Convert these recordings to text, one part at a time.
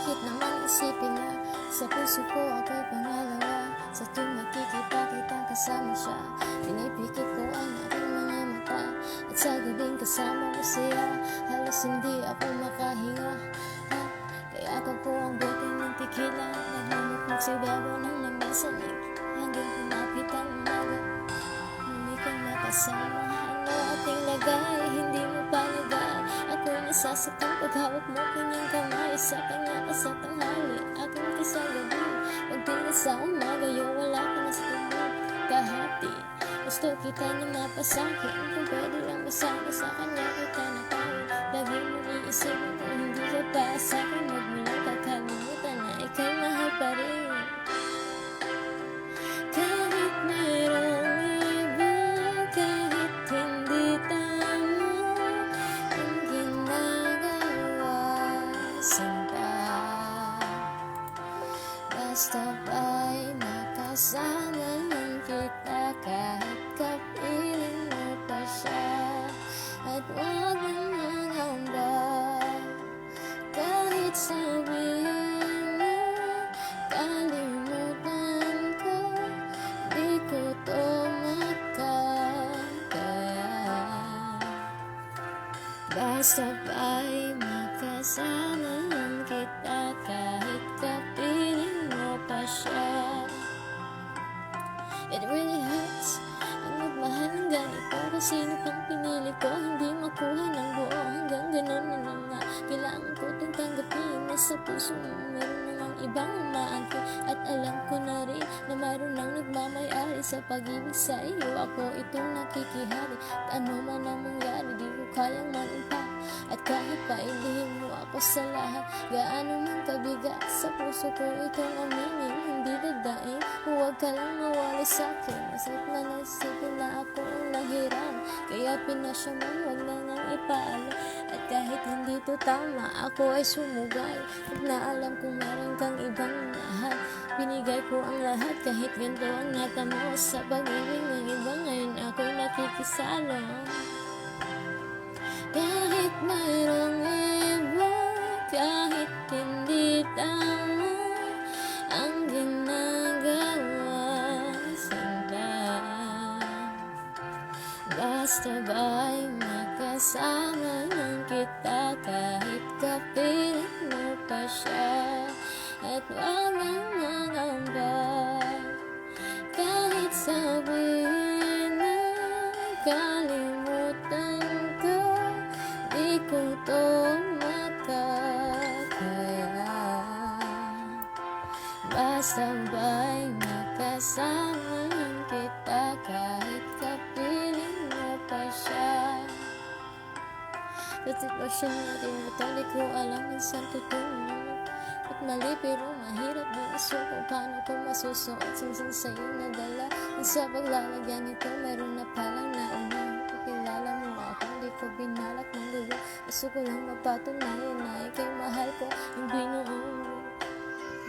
Bakit naman isipin na sa puso ko ako'y pangalawa? Sa tuwing makikipagkitang kasama siya, pinipikit ko ang aking mga mata. At sa gabing kasama mo siya, halos hindi ako makahinga. Kaya ako ang buting ng tikila, nagmumukmuk sa ibabaw ng namasanig, hanggang kumapit ang umaga. Hindi ka nakasama, ano ating lagay, hindi mo palagay. Ako'y nasasaktan paghawak mo kanyang kamay. Sa kanya ka sa tanghali, aking kasagabi. Pagtingin sa umaga, wala ka na sa tubo. Kahati, gusto kita na mapasakin. Kung pwede lang masama sa kanya kita nakawin. Lagi mong iisipin kung hindi ka pa sa'kin. Huwag mo lang kakalimutan na ika'y mahal pa rin. Kahit mayroong iba, kahit hindi tama ang ginagawa, sinta, basta ba'y makasama lang kita kahit kapiling mo pa siya. At huwag mong mangamba, kahit sabihin mo kalimutan ko, di ko to makakaya. Basta ba'y makasama lang kita kahit kapiling mo pa siya. It really hurts ang magmahal ng ganito, kasi sino pang pinili ko hindi makuha ng buo. Hanggang ganun na lang nga, kailangan ko itong tanggapin na sa puso mo meron namang ibang umaangkin. At alam ko na rin na mayroon nang nagmamayari sa pag-ibig sa iyo. Ako itong nakikihari, at ano man ang mangyari, di ko kayang manumpa. At kahit pailihin mo ako sa lahat, gaano man kabigat sa puso ko itong aminin, hindi dadain. Huwag ka lang mawala sa'kin, masakit na naisipin na ako ang nahirap. Kaya pinasya mo, huwag na nang ipaalam. At kahit hindi to tama, ako ay sumugay. At naalam kung meron kang ibang mahal, binigay ko ang lahat kahit ganito ang natamo. Sa pag-ibig ng iba ngayon ako'y nakikisalo. Kahit mayroong iba, kahit hindi tama ang ginagawa, sinta, basta ba'y makasama lang kita kahit kapiling mo pa siya. At wag nang mangamba, kahit sabihin na kalimutan ko, di ko to makakaya. Basta ba'y makasama lang kita kahit kapiling mo pa siya. Sa sitwasyon natin ito, di ko alam kung saan tutungo. At mali pero mahirap din isuko, paano ko masusuot singsing sa'yo na dala. At sa paglalagyan nito, meron na palang nauna. Kilala mo ako, di ko binalak ng gulo. Gusto ko lang mapatunayan na ika'y mahal ko, yung binuong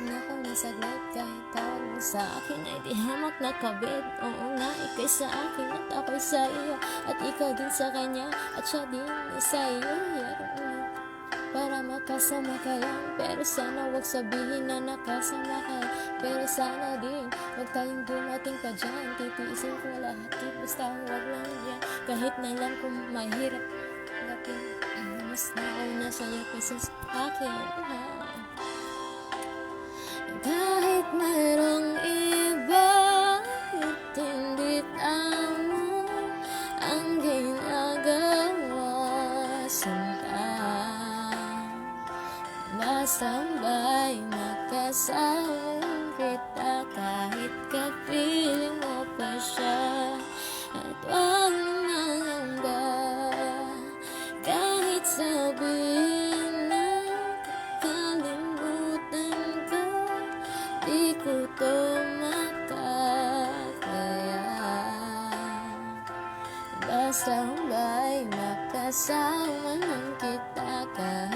nakaw na saglit. Kahit tawag mo sa akin ay di hamak na kabit. Oo nga, ika'y sa akin at ako'y sa iyo. At ikaw din sa kanya at siya din sa iyo. Para makasama kayo, pero sana wag sabihin na nakasama ka. Pero sana din wag tayong dumating pa dyan. Titiisin ko lahat, basta wag lang yan. Kahit na lang kung mahirap laking, mas nauna sa'yo kaysa sa akin. Kahit mayroong iba, kahit hindi tama ang ginagawa, sinta, basta ba'y makasama kita kahit kapiling mo pa siya. At wag mangamba, kahit sabihin na kalimutan ko, di ko to makakaya. Basta ba'y makasama lang kita kahit